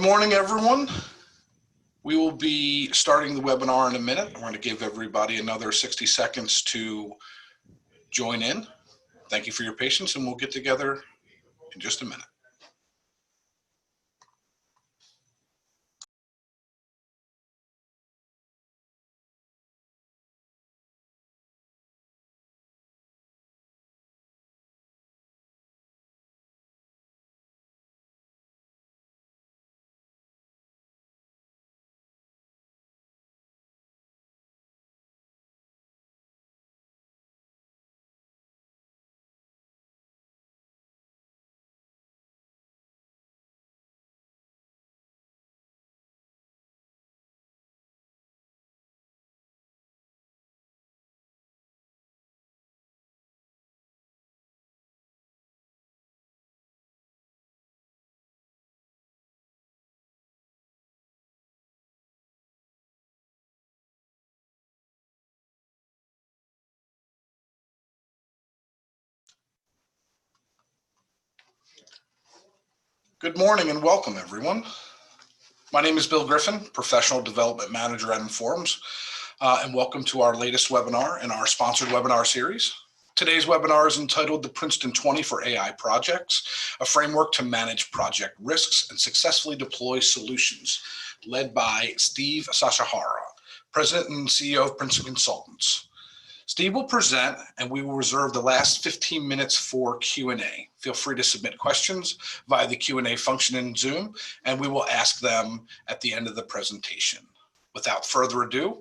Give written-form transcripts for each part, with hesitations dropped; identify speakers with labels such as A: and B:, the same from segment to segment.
A: Good morning, everyone. We will be starting the webinar in a minute. I'm going to give everybody another 60 seconds to join in. Thank you for your patience, and we'll get together in just a minute. Good morning and welcome, everyone. My name is Bill Griffin, Professional Development Manager at Informs, and welcome to our latest webinar in our sponsored webinar series. Today's webinar is entitled The Princeton 20 for AI Projects, a framework to manage project risks and successfully deploy solutions, led by Steve Sashihara, President and CEO of Princeton Consultants. Steve will present, and we will reserve the last 15 minutes for Q&A. Feel free to submit questions via the Q&A function in Zoom, and we will ask them at the end of the presentation. Without further ado,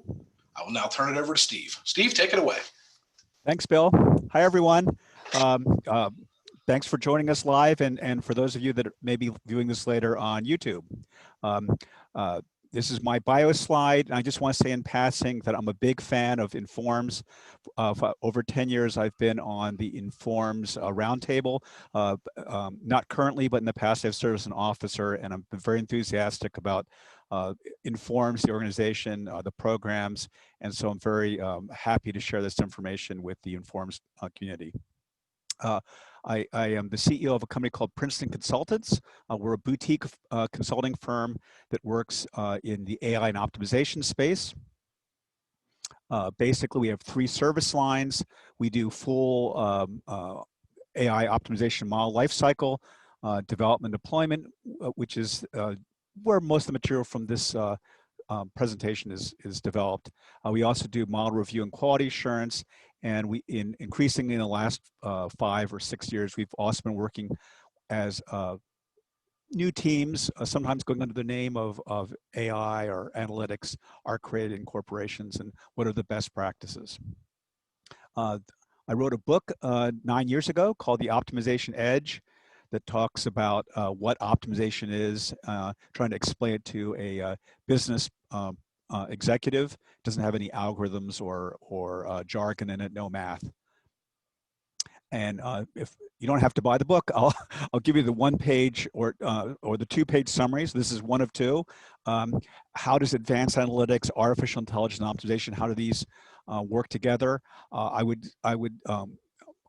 A: I will now turn it over to Steve. Steve, take it away.
B: Thanks, Bill. Hi, everyone. Thanks for joining us live, and for those of you that may be viewing this later on YouTube. This is my bio slide, and I just want to say in passing that I'm a big fan of Informs. For over 10 years, I've been on the Informs roundtable. Not currently, but in the past, I've served as an officer, and I'm very enthusiastic about Informs, the organization, the programs, and so I'm very happy to share this information with the Informs community. I am the CEO of a company called Princeton Consultants. We're a boutique consulting firm that works in the AI and optimization space. Basically, we have 3 service lines. We do full AI optimization model lifecycle, development deployment, which is where most of the material from this presentation is developed. We also do model review and quality assurance, and increasingly in the last 5 or 6 years, we've also been working as new teams, sometimes going under the name of AI or analytics, are created in corporations, and what are the best practices. I wrote a book 9 years ago called The Optimization Edge that talks about what optimization is, trying to explain it to a business executive. Doesn't have any algorithms or jargon in it, no math. And if you don't have to buy the book, I'll give you the 1-page or the 2-page summaries. This is one of 2. How does advanced analytics, artificial intelligence, and optimization, how do these work together? I would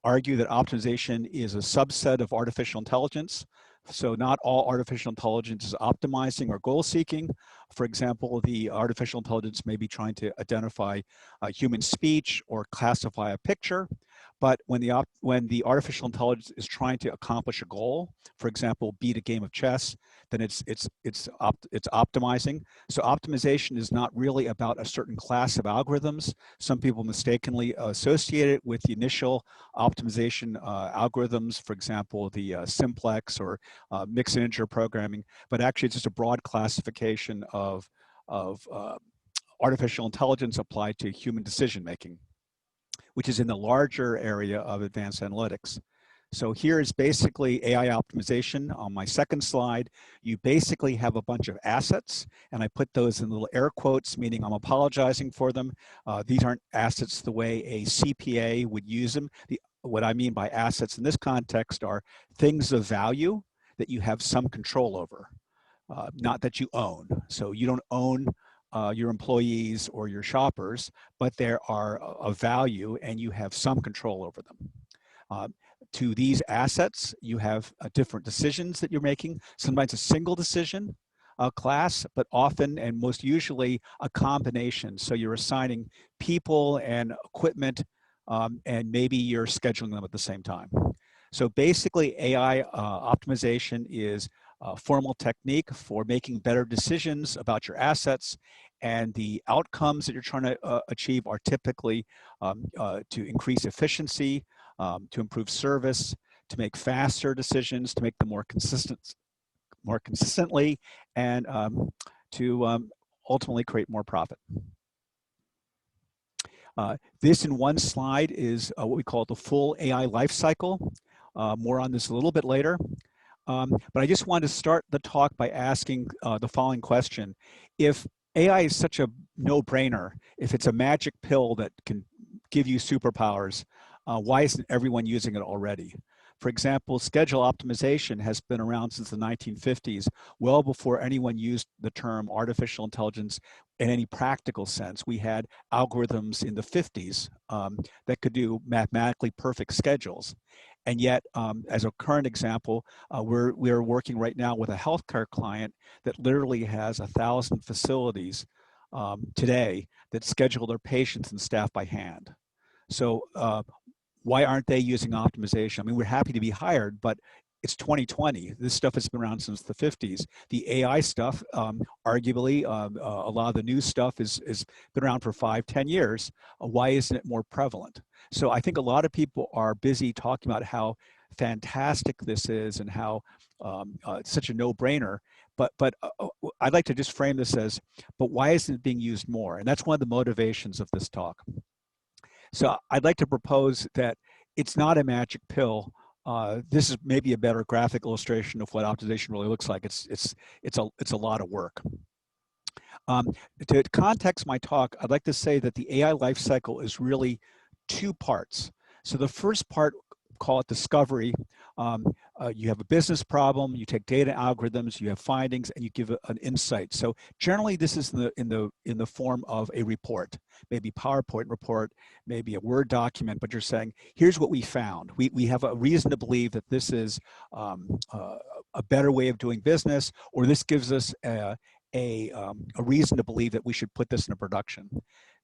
B: argue that optimization is a subset of artificial intelligence. So not all artificial intelligence is optimizing or goal seeking. For example, the artificial intelligence may be trying to identify human speech or classify a picture. But when the artificial intelligence is trying to accomplish a goal, for example, beat a game of chess, then it's optimizing. So optimization is not really about a certain class of algorithms. Some people mistakenly associate it with the initial optimization algorithms, for example, the simplex or mixed integer programming. But actually, it's just a broad classification of artificial intelligence applied to human decision making, which is in the larger area of advanced analytics. So here is basically AI optimization. On my second slide, you basically have a bunch of assets, and I put those in little air quotes, meaning I'm apologizing for them. These aren't assets the way a CPA would use them. What I mean by assets in this context are things of value that you have some control over, not that you own. So you don't own your employees or your shoppers, but there are of value and you have some control over them. To these assets, you have different decisions that you're making, sometimes a single decision, class, but often and most usually a combination. So you're assigning people and equipment, and maybe you're scheduling them at the same time. So basically, AI optimization is a formal technique for making better decisions about your assets, and the outcomes that you're trying to achieve are typically to increase efficiency, to improve service, to make faster decisions, to make them more consistently, and to ultimately create more profit. This in one slide is what we call the full AI life cycle. More on this a little bit later. But I just wanted to start the talk by asking the following question. If AI is such a no-brainer, if it's a magic pill that can give you superpowers, why isn't everyone using it already? For example, schedule optimization has been around since the 1950s, well before anyone used the term artificial intelligence in any practical sense. We had algorithms in the 50s that could do mathematically perfect schedules. And yet, as a current example, we're working right now with a healthcare client that literally has 1,000 facilities today that schedule their patients and staff by hand. So why aren't they using optimization? I mean, we're happy to be hired, but it's 2020. This stuff has been around since the 50s. The AI stuff, arguably, a lot of the new stuff is been around for 5-10 years. Why isn't it more prevalent? So I think a lot of people are busy talking about how fantastic this is and how it's such a no-brainer. But I'd like to just frame this as, but why isn't it being used more? And that's one of the motivations of this talk. So I'd like to propose that it's not a magic pill. This is maybe a better graphic illustration of what optimization really looks like. It's a lot of work. To context my talk, I'd like to say that the AI life cycle is really 2 parts. So the first part, call it discovery. You have a business problem, you take data algorithms, you have findings, and you give an insight. So generally, this is in the form of a report, maybe PowerPoint report, maybe a Word document. But you're saying, here's what we found. We have a reason to believe that this is a better way of doing business, or this gives us a reason to believe that we should put this into production.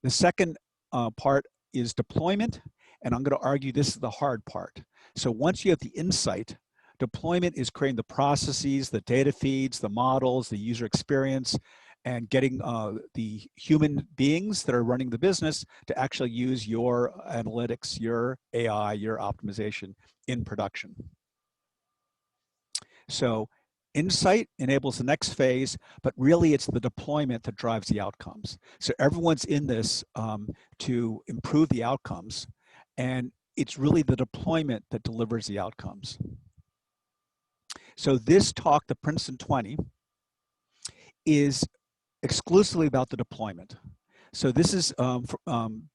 B: The second part is deployment. And I'm going to argue this is the hard part. So once you have the insight, deployment is creating the processes, the data feeds, the models, the user experience, and getting the human beings that are running the business to actually use your analytics, your AI, your optimization in production. So insight enables the next phase, but really it's the deployment that drives the outcomes. So everyone's in this to improve the outcomes. And it's really the deployment that delivers the outcomes. So this talk, the Princeton 20, is exclusively about the deployment. So this is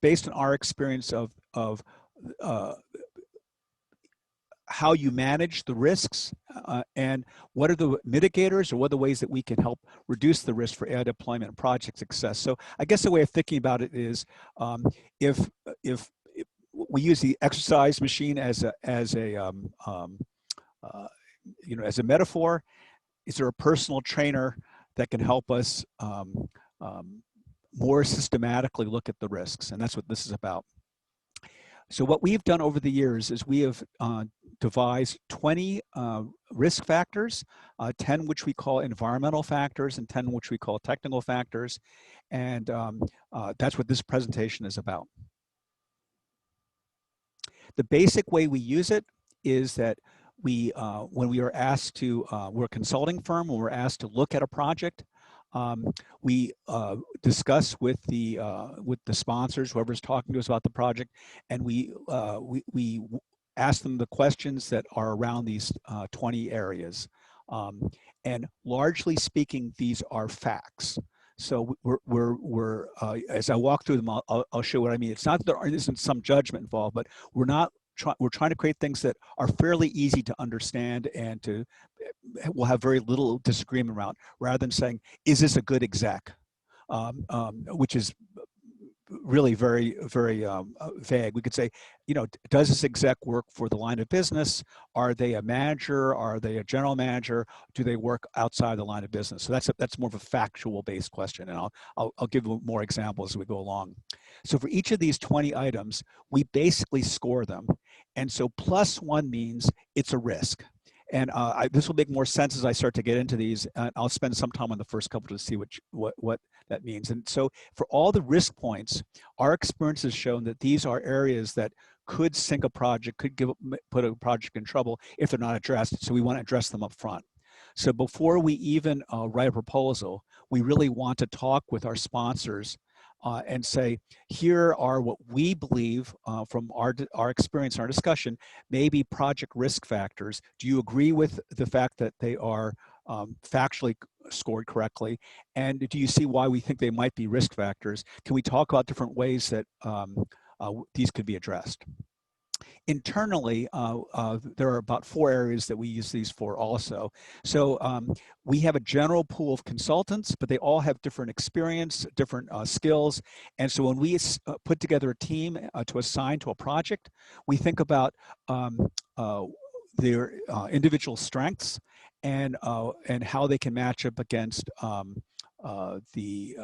B: based on our experience of how you manage the risks and what are the mitigators or what are the ways that we can help reduce the risk for AI deployment and project success. So I guess the way of thinking about it is if we use the exercise machine as a metaphor, is there a personal trainer that can help us more systematically look at the risks? And that's what this is about. So what we've done over the years is we have devised 20 risk factors, 10 which we call environmental factors and 10 which we call technical factors. And that's what this presentation is about. The basic way we use it is that when we are asked to, we're a consulting firm, when we're asked to look at a project, we discuss with the sponsors, whoever's talking to us about the project, and we ask them the questions that are around these 20 areas. And largely speaking, these are facts. So we're as I walk through them, I'll show what I mean. It's not that there isn't some judgment involved, but we're trying to create things that are fairly easy to understand and we'll have very little disagreement around, rather than saying, is this a good exec? Which is really very, very vague. We could say, you know, does this exec work for the line of business? Are they a manager? Are they a general manager? Do they work outside the line of business? So that's more of a factual based question, and I'll give more examples as we go along. So for each of these 20 items, we basically score them, and so +1 means it's a risk. And this will make more sense as I start to get into these. I'll spend some time on the first couple to see what that means. And so for all the risk points, our experience has shown that these are areas that could sink a project, could put a project in trouble if they're not addressed. So we want to address them up front. So before we even write a proposal, we really want to talk with our sponsors and say, here are what we believe from our experience, our discussion, maybe project risk factors. Do you agree with the fact that they are factually scored correctly? And do you see why we think they might be risk factors? Can we talk about different ways that these could be addressed? Internally, there are about 4 areas that we use these for also. So we have a general pool of consultants, but they all have different experience, different skills. And so when we put together a team to assign to a project, we think about their individual strengths and how they can match up against the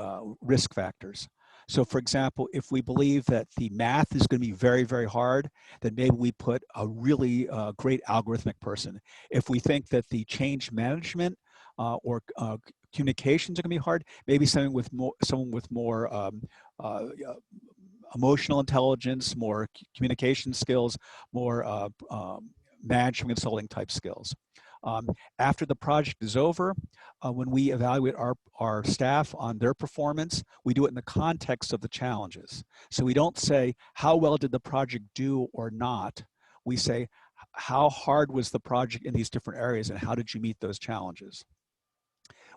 B: risk factors. So for example, if we believe that the math is going to be very, very hard, then maybe we put a really great algorithmic person. If we think that the change management or communications are going to be hard, maybe someone with more emotional intelligence, more communication skills, more management consulting type skills. After the project is over, when we evaluate our staff on their performance, we do it in the context of the challenges. So we don't say, how well did the project do or not? We say, how hard was the project in these different areas and how did you meet those challenges?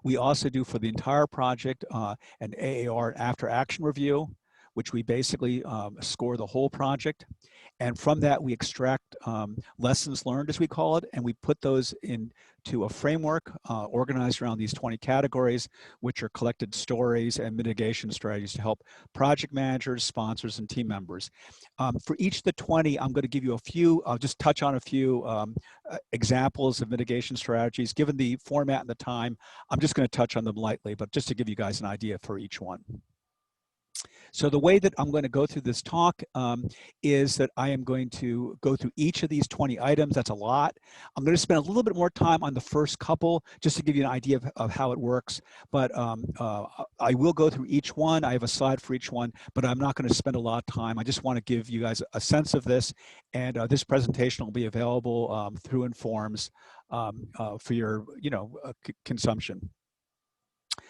B: We also do for the entire project an AAR, an after action review, which we basically score the whole project. And from that, we extract lessons learned, as we call it, and we put those into a framework organized around these 20 categories, which are collected stories and mitigation strategies to help project managers, sponsors, and team members. For each of the 20, I'm going to give you a few, I'll just touch on a few examples of mitigation strategies. Given the format and the time, I'm just going to touch on them lightly, but just to give you guys an idea for each one. So the way that I'm going to go through this talk is that I am going to go through each of these 20 items. That's a lot. I'm going to spend a little bit more time on the first couple just to give you an idea of how it works. But I will go through each one. I have a slide for each one, but I'm not going to spend a lot of time. I just want to give you guys a sense of this. And this presentation will be available through Informs for your consumption.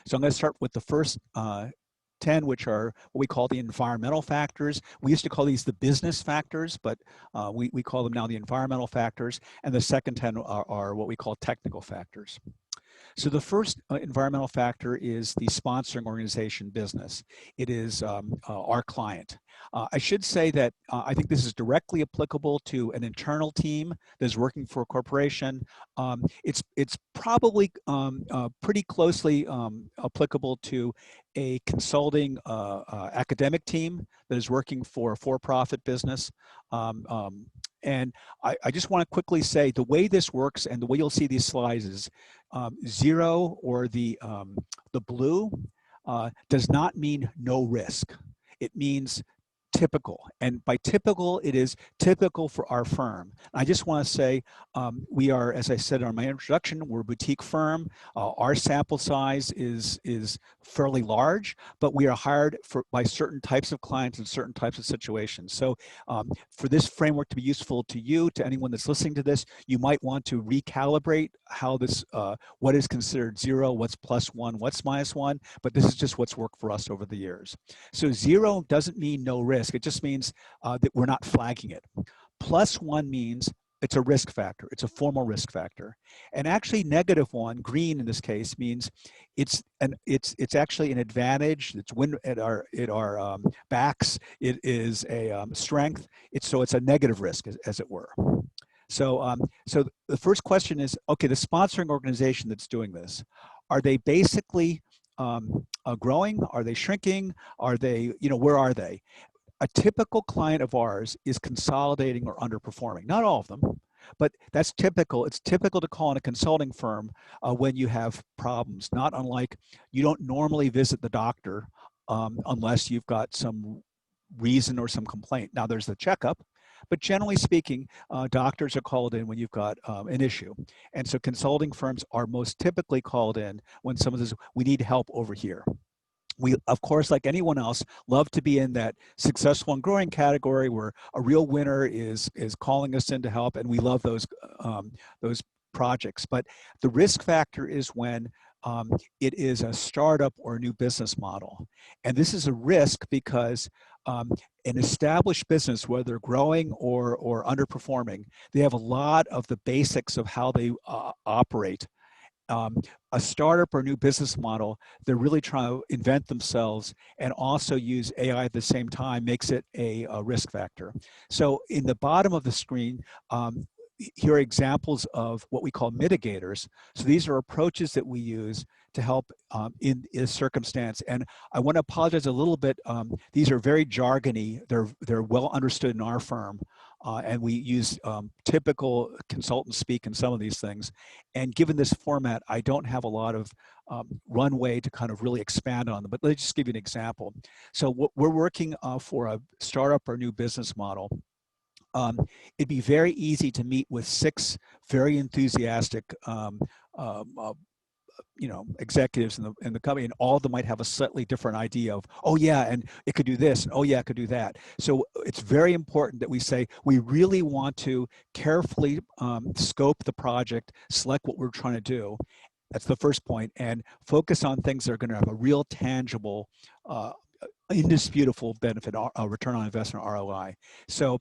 B: So I'm going to start with the first 10, which are what we call the environmental factors. We used to call these the business factors, but we call them now the environmental factors. And the second 10 are what we call technical factors. So the first environmental factor is the sponsoring organization business. It is our client. I should say that I think this is directly applicable to an internal team that is working for a corporation. It's probably pretty closely applicable to a consulting academic team that is working for a for-profit business. And I just want to quickly say the way this works and the way you'll see these slides is 0 or the blue does not mean no risk. It means typical. And by typical, it is typical for our firm. I just want to say we are, as I said in my introduction, we're a boutique firm. Our sample size is fairly large, but we are hired by certain types of clients in certain types of situations. So for this framework to be useful to you, to anyone that's listening to this, you might want to recalibrate how this, what is considered 0, what's +1, what's -1, but this is just what's worked for us over the years. So 0 doesn't mean no risk. It just means that we're not flagging it. +1 means it's a risk factor. It's a formal risk factor. And actually -1, green in this case, means it's actually an advantage. It's wind at our backs. It is a strength. So it's a negative risk, as it were. So so the first question is, okay, the sponsoring organization that's doing this, are they basically growing? Are they shrinking? Are they, where are they? A typical client of ours is consolidating or underperforming. Not all of them, but that's typical. It's typical to call in a consulting firm when you have problems. Not unlike you don't normally visit the doctor unless you've got some reason or some complaint. Now there's the checkup, but generally speaking, doctors are called in when you've got an issue. And so consulting firms are most typically called in when someone says, we need help over here. We, of course, like anyone else, love to be in that successful and growing category where a real winner is calling us in to help, and we love those projects. But the risk factor is when it is a startup or a new business model. And this is a risk because an established business, whether they're growing or underperforming, they have a lot of the basics of how they operate. A startup or new business model, they're really trying to invent themselves and also use AI at the same time makes it a risk factor. So in the bottom of the screen, here are examples of what we call mitigators. So these are approaches that we use to help in a circumstance. And I want to apologize a little bit. These are very jargony. They're well understood in our firm. And we use typical consultant speak in some of these things. And given this format, I don't have a lot of runway to kind of really expand on them, but let's just give you an example. So we're working for a startup or new business model. It'd be very easy to meet with 6 very enthusiastic executives in the company, and all of them might have a slightly different idea of, oh yeah, and it could do this, and oh yeah, it could do that. So it's very important that we say, we really want to carefully scope the project, select what we're trying to do. That's the first point, and focus on things that are going to have a real tangible, indisputable benefit, return on investment, ROI. So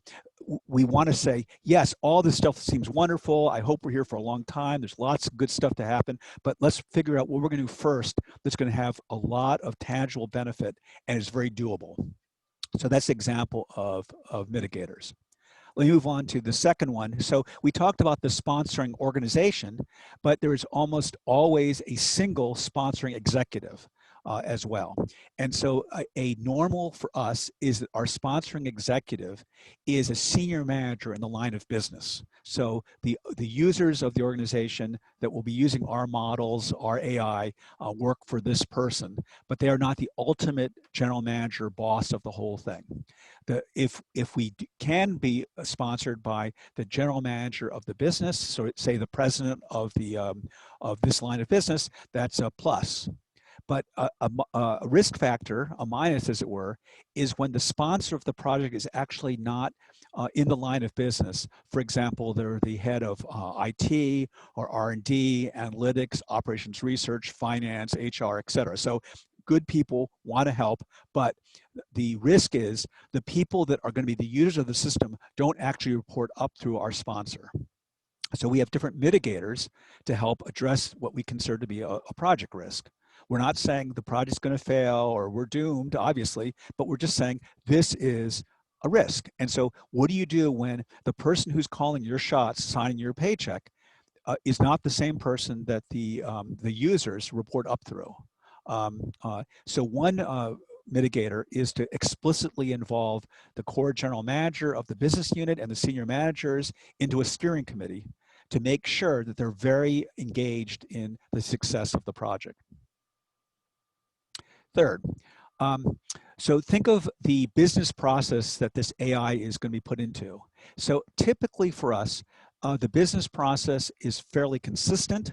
B: we want to say, yes, all this stuff seems wonderful. I hope we're here for a long time. There's lots of good stuff to happen, but let's figure out what we're going to do first that's going to have a lot of tangible benefit and is very doable. So that's an example of mitigators. Let me move on to the second one. So we talked about the sponsoring organization, but there is almost always a single sponsoring executive as well. And so a normal for us is that our sponsoring executive is a senior manager in the line of business. So the users of the organization that will be using our models, our AI, work for this person, but they are not the ultimate general manager, boss of the whole thing. If we can be sponsored by the general manager of the business, so say the president of the of this line of business, that's a plus. But a risk factor, a minus as it were, is when the sponsor of the project is actually not in the line of business. For example, they're the head of IT or R&D, analytics, operations research, finance, HR, et cetera. So good people want to help, but the risk is the people that are going to be the users of the system don't actually report up through our sponsor. So we have different mitigators to help address what we consider to be a project risk. We're not saying the project's going to fail or we're doomed, obviously, but we're just saying this is a risk. And so what do you do when the person who's calling your shots, signing your paycheck, is not the same person that the users report up through? So one mitigator is to explicitly involve the core general manager of the business unit and the senior managers into a steering committee to make sure that they're very engaged in the success of the project. Third, so think of the business process that this AI is going to be put into. So typically for us, the business process is fairly consistent,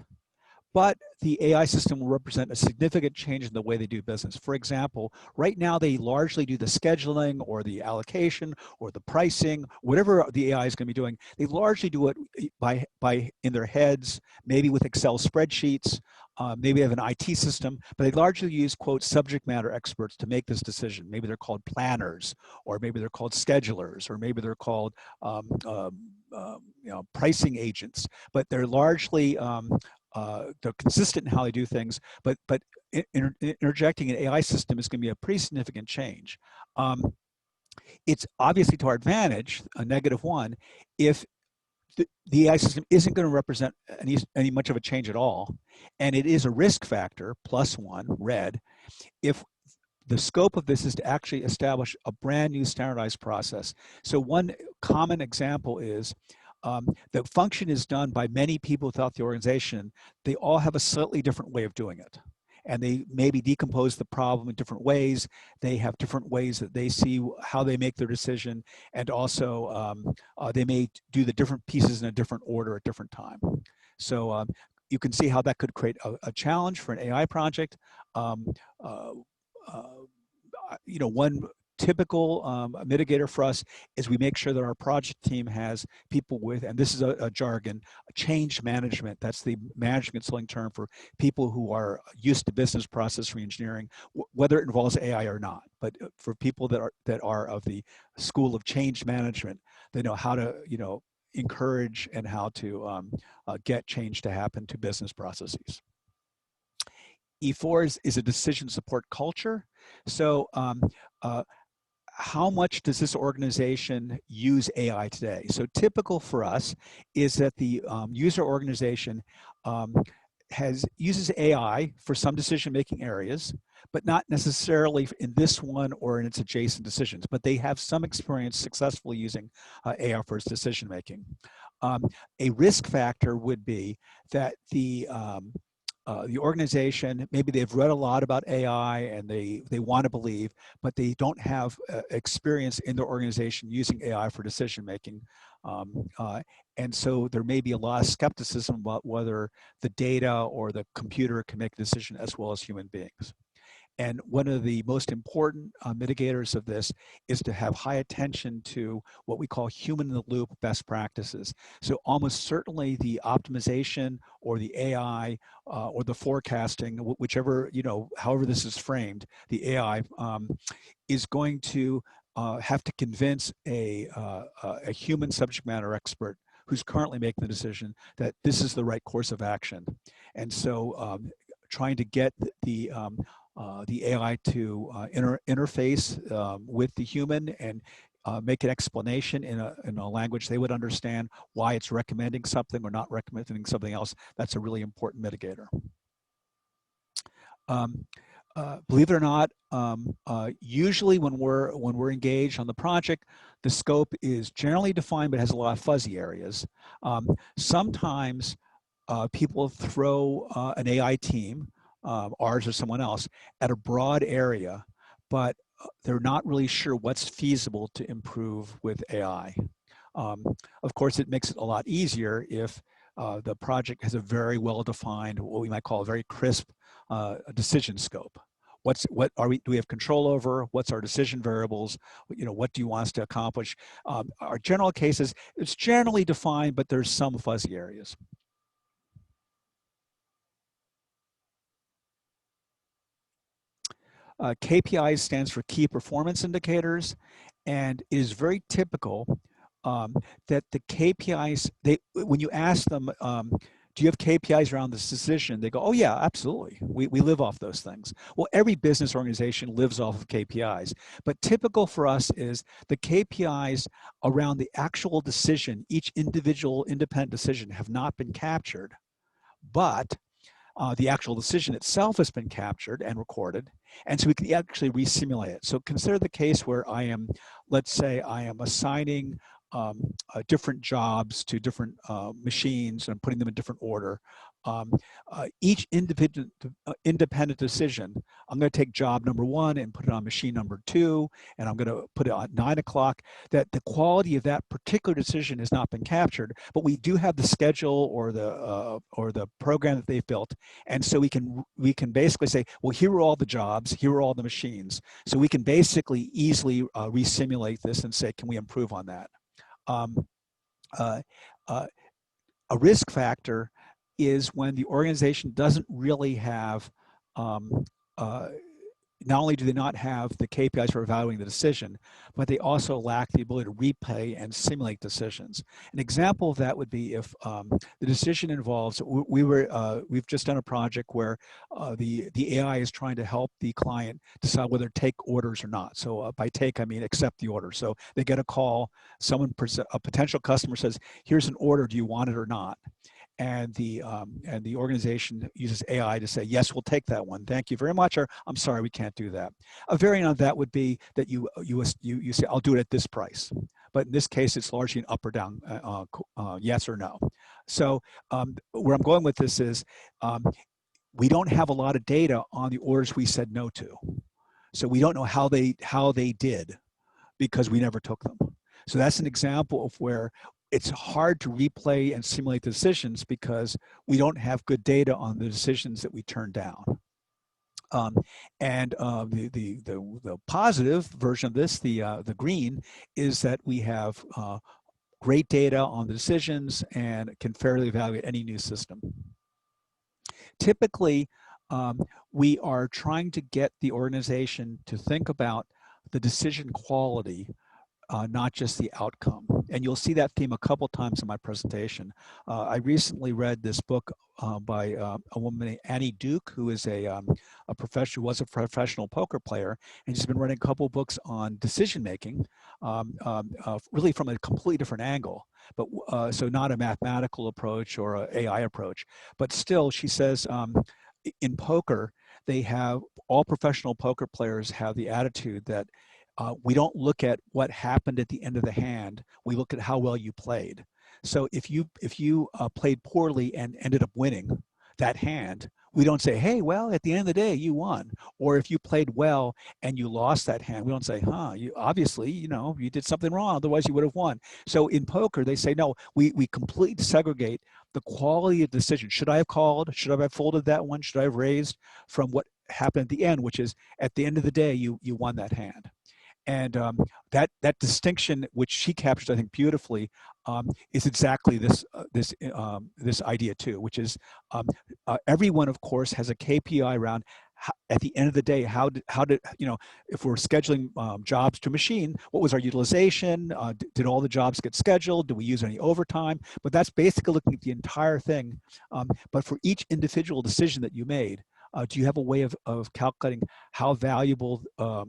B: but the AI system will represent a significant change in the way they do business. For example, right now they largely do the scheduling or the allocation or the pricing, whatever the AI is going to be doing. They largely do it by in their heads, maybe with Excel spreadsheets, maybe they have an IT system, but they largely use, quote, subject matter experts to make this decision. Maybe they're called planners, or maybe they're called schedulers, or maybe they're called pricing agents, but they're largely they're consistent in how they do things, but interjecting an AI system is going to be a pretty significant change. It's obviously to our advantage, a -1, if the AI system isn't going to represent any much of a change at all, and it is a risk factor, +1, red, if the scope of this is to actually establish a brand new standardized process. So one common example is the function is done by many people throughout the organization. They all have a slightly different way of doing it. And they maybe decompose the problem in different ways. They have different ways that they see how they make their decision. And also they may do the different pieces in a different order at different time. So you can see how that could create a challenge for an AI project. One typical mitigator for us is we make sure that our project team has people with, and this is a jargon, change management. That's the management consulting term for people who are used to business process reengineering, whether it involves AI or not. But for people that are of the school of change management, they know how to encourage and how to get change to happen to business processes. E4 is a decision support culture. So how much does this organization use AI today? So typical for us is that the user organization uses AI for some decision-making areas, but not necessarily in this one or in its adjacent decisions, but they have some experience successfully using AI for its decision-making. A risk factor would be that the organization, maybe they've read a lot about AI and they want to believe, but they don't have experience in their organization using AI for decision making. And so there may be a lot of skepticism about whether the data or the computer can make a decision as well as human beings. And one of the most important mitigators of this is to have high attention to what we call human in the loop best practices. So almost certainly the optimization or the AI or the forecasting, whichever, however this is framed, the AI is going to have to convince a human subject matter expert who's currently making the decision that this is the right course of action. And so trying to get the AI to interface with the human and make an explanation in a language they would understand why it's recommending something or not recommending something else. That's a really important mitigator. Believe it or not, usually when we're engaged on the project, the scope is generally defined but has a lot of fuzzy areas. Sometimes people throw an AI team, ours or someone else, at a broad area, but they're not really sure what's feasible to improve with AI. Of course, it makes it a lot easier if the project has a very well-defined, what we might call a very crisp decision scope. What do we have control over? What's our decision variables? What do you want us to accomplish? Our general cases, it's generally defined, but there's some fuzzy areas. KPIs stands for key performance indicators, and it is very typical that the KPIs, when you ask them, do you have KPIs around this decision? They go, oh yeah, absolutely. We live off those things. Well, every business organization lives off of KPIs, but typical for us is the KPIs around the actual decision, each individual independent decision have not been captured, but the actual decision itself has been captured and recorded, and so we can actually re-simulate it. So consider the case where I am, let's say I am assigning different jobs to different machines and putting them in different order. Each independent decision, I'm going to take job number 1 and put it on machine number 2, and I'm going to put it on 9 o'clock. That the quality of that particular decision has not been captured, but we do have the schedule or the program that they've built, and so we can basically say, well, here are all the jobs, here are all the machines, so we can basically easily re-simulate this and say, can we improve on that? A risk factor is when the organization doesn't really have, not only do they not have the KPIs for evaluating the decision, but they also lack the ability to replay and simulate decisions. An example of that would be if the decision involves, we've just done a project where the AI is trying to help the client decide whether to take orders or not. So by take, I mean accept the order. So they get a call, a potential customer says, here's an order, do you want it or not? and the organization uses AI to say, yes, we'll take that one. Thank you very much. Or I'm sorry, we can't do that. A variant of that would be that you say, I'll do it at this price. But in this case, it's largely an up or down, yes or no. So where I'm going with this is we don't have a lot of data on the orders we said no to. So we don't know how they did because we never took them. So that's an example of where it's hard to replay and simulate the decisions because we don't have good data on the decisions that we turned down. The positive version of this, the green, is that we have great data on the decisions and can fairly evaluate any new system. Typically, we are trying to get the organization to think about the decision quality, not just the outcome. And you'll see that theme a couple times in my presentation. I recently read this book by a woman named Annie Duke, who is was a professional poker player, and she's been writing a couple books on decision making, really from a completely different angle. But so not a mathematical approach or an AI approach, but still, she says in poker, all professional poker players have the attitude that we don't look at what happened at the end of the hand. We look at how well you played. So if you played poorly and ended up winning that hand, we don't say, hey, well, at the end of the day, you won. Or if you played well and you lost that hand, we don't say, you obviously, you did something wrong, otherwise you would have won. So in poker, they say, no, we completely segregate the quality of the decision. Should I have called? Should I have folded that one? Should I have raised? From what happened at the end, which is at the end of the day, you won that hand. And that distinction, which she captures, I think, beautifully, is exactly this idea too, which is everyone, of course, has a KPI around at the end of the day, how did if we're scheduling jobs to a machine, what was our utilization? Did all the jobs get scheduled? Do we use any overtime? But that's basically looking at the entire thing. But for each individual decision that you made, do you have a way of calculating how valuable,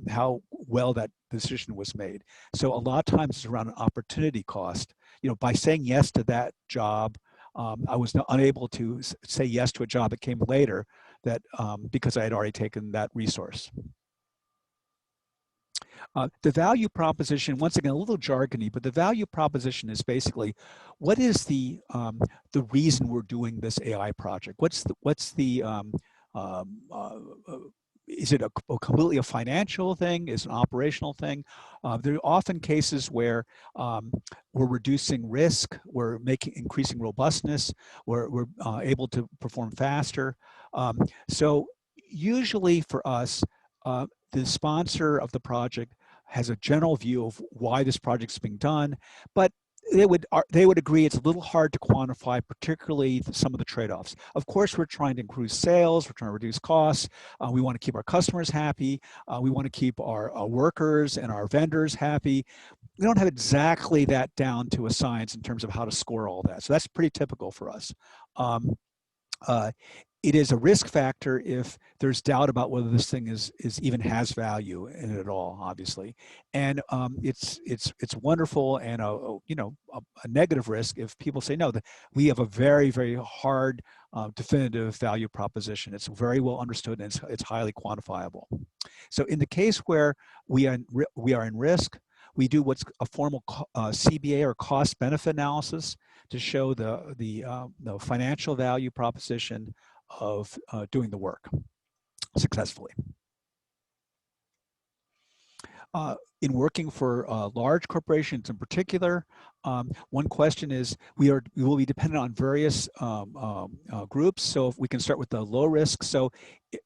B: how well that decision was made? So a lot of times it's around an opportunity cost. By saying yes to that job, I was unable to say yes to a job that came later because I had already taken that resource. The value proposition, once again, a little jargony, but the value proposition is basically, what is the reason we're doing this AI project? Is it completely a financial thing? Is it an operational thing? There are often cases where we're reducing risk, we're increasing robustness, we're able to perform faster. So usually for us, the sponsor of the project has a general view of why this project is being done, but they would agree it's a little hard to quantify, particularly some of the trade-offs. Of course, we're trying to increase sales, we're trying to reduce costs, we want to keep our customers happy, we want to keep our workers and our vendors happy. We don't have exactly that down to a science in terms of how to score all that. So that's pretty typical for us. It is a risk factor if there's doubt about whether this thing even has value in it at all, obviously, and it's wonderful and a negative risk if people say no. That we have a very, very hard definitive value proposition. It's very well understood and it's highly quantifiable. So in the case where we are in risk, we do what's a formal CBA or cost benefit analysis to show the financial value proposition of doing the work successfully. In working for large corporations in particular, one question is we will be dependent on various groups. So if we can start with the low risk. So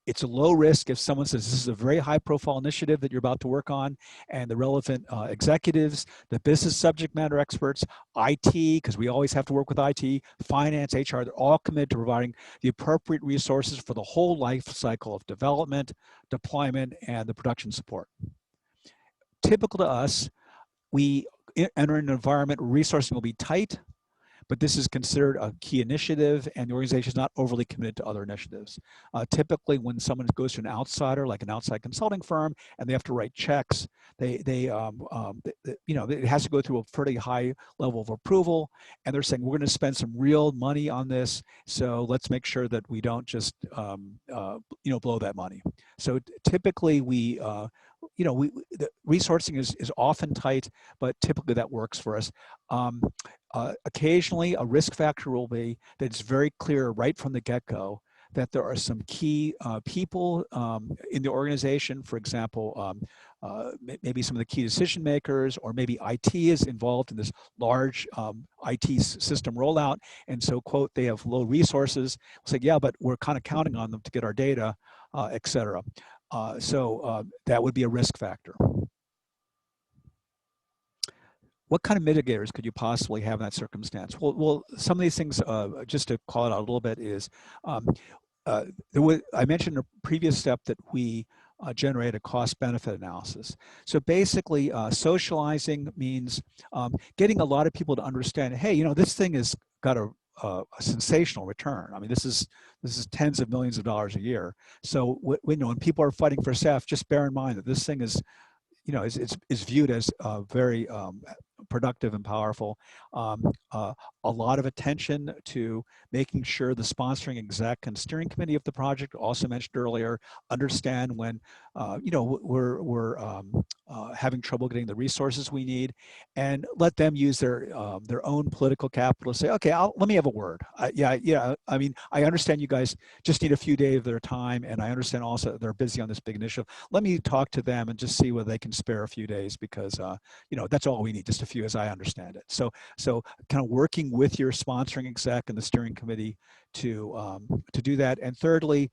B: it's a low risk if someone says this is a very high profile initiative that you're about to work on, and the relevant executives, the business subject matter experts, IT, because we always have to work with IT, finance, HR, they're all committed to providing the appropriate resources for the whole life cycle of development, deployment, and the production support. Typical to us, we enter an environment where resourcing will be tight, but this is considered a key initiative and the organization is not overly committed to other initiatives. Typically when someone goes to an outsider, like an outside consulting firm, and they have to write checks, it has to go through a pretty high level of approval, and they're saying, we're going to spend some real money on this, so let's make sure that we don't just blow that money. So typically the resourcing is often tight, but typically that works for us. Occasionally, a risk factor will be that it's very clear right from the get-go that there are some key people in the organization, for example, maybe some of the key decision makers, or maybe IT is involved in this large IT system rollout. And so, quote, they have low resources. It's like, yeah, but we're kind of counting on them to get our data, et cetera. So that would be a risk factor. What kind of mitigators could you possibly have in that circumstance? Well, some of these things, just to call it out a little bit, is I mentioned in a previous step that we generate a cost-benefit analysis. So basically, socializing means getting a lot of people to understand, hey, this thing has got a sensational return. I mean, this is tens of millions of dollars a year. So when people are fighting for staff, just bear in mind that this thing is, is viewed as very productive and powerful. A lot of attention to making sure the sponsoring exec and steering committee of the project, also mentioned earlier, understand when we're having trouble getting the resources we need, and let them use their own political capital to say, okay, let me have a word. Yeah. I mean, I understand you guys just need a few days of their time, and I understand also they're busy on this big initiative. Let me talk to them and just see whether they can spare a few days, because that's all we need, just a few, as I understand it. So kind of working with your sponsoring exec and the steering committee to do that. And thirdly,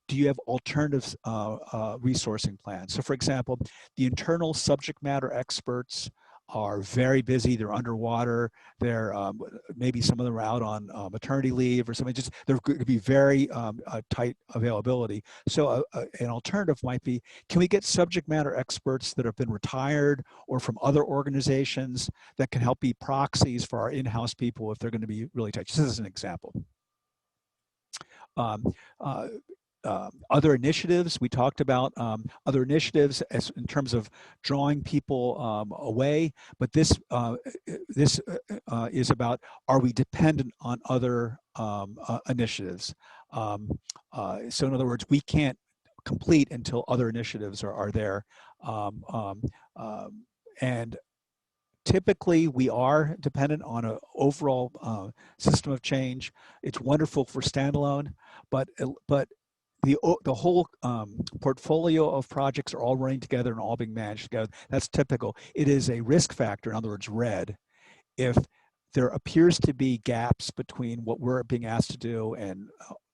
B: do you have alternative resourcing plans? So for example, the internal subject matter experts are very busy, they're underwater, they're maybe some of them are out on maternity leave or something, just they're going to be very tight availability. So an alternative might be, can we get subject matter experts that have been retired or from other organizations that can help be proxies for our in-house people if they're going to be really tight? Just as an example. Other initiatives, we talked about other initiatives as in terms of drawing people away, but this is about, are we dependent on other initiatives? So in other words, we can't complete until other initiatives are there. And typically, we are dependent on an overall system of change. It's wonderful for standalone, but the whole portfolio of projects are all running together and all being managed together. That's typical. It is a risk factor, in other words, red, if there appears to be gaps between what we're being asked to do and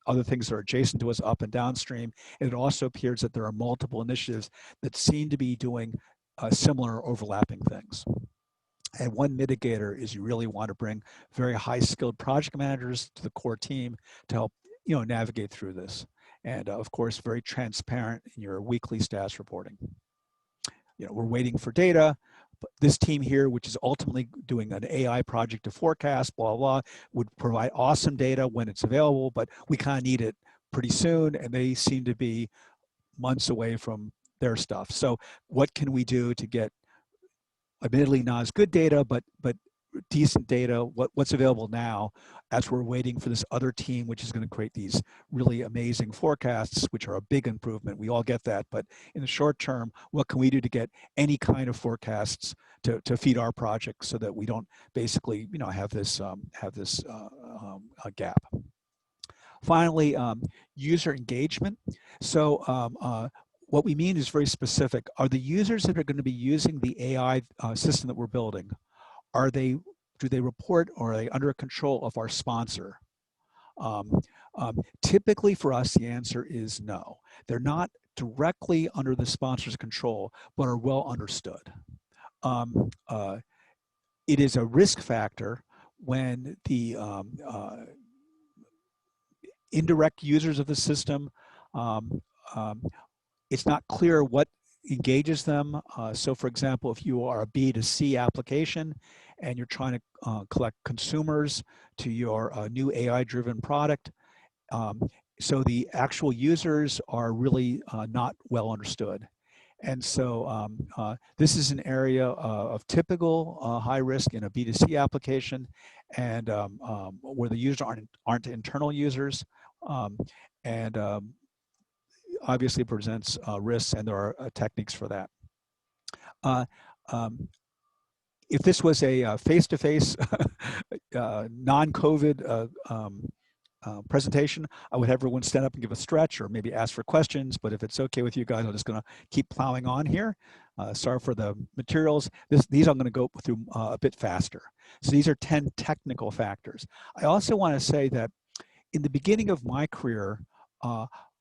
B: other things that are adjacent to us up and downstream. And it also appears that there are multiple initiatives that seem to be doing similar overlapping things. And one mitigator is you really want to bring very high-skilled project managers to the core team to help navigate through this. And of course, very transparent in your weekly status reporting. We're waiting for data. But this team here, which is ultimately doing an AI project to forecast, blah, blah, would provide awesome data when it's available, but we kind of need it pretty soon, and they seem to be months away from their stuff. So what can we do to get, admittedly not as good data, but decent data, what's available now, as we're waiting for this other team, which is going to create these really amazing forecasts, which are a big improvement. We all get that, but in the short term, what can we do to get any kind of forecasts to feed our project so that we don't basically, have this gap. Finally, user engagement. So what we mean is very specific. Are the users that are going to be using the AI system that we're building, do they report, or are they under control of our sponsor? Typically for us, the answer is no. They're not directly under the sponsor's control, but are well understood. It is a risk factor when the indirect users of the system, it's not clear what engages them. So for example, if you are a B2C application and you're trying to collect consumers to your new AI-driven product, so the actual users are really not well understood. And so this is an area of typical high risk in a B2C application, and where the users aren't internal users, and obviously presents risks, and there are techniques for that. Um, if this was a face-to-face non-COVID presentation, I would have everyone stand up and give a stretch or maybe ask for questions, but if it's okay with you guys, I'm just gonna keep plowing on here. Sorry for the materials. These I'm gonna go through a bit faster. So these are 10 technical factors. I also wanna say that in the beginning of my career,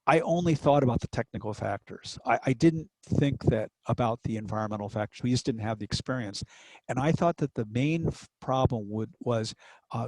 B: I only thought about the technical factors. I didn't think that about the environmental factors. We just didn't have the experience. And I thought that the main problem was,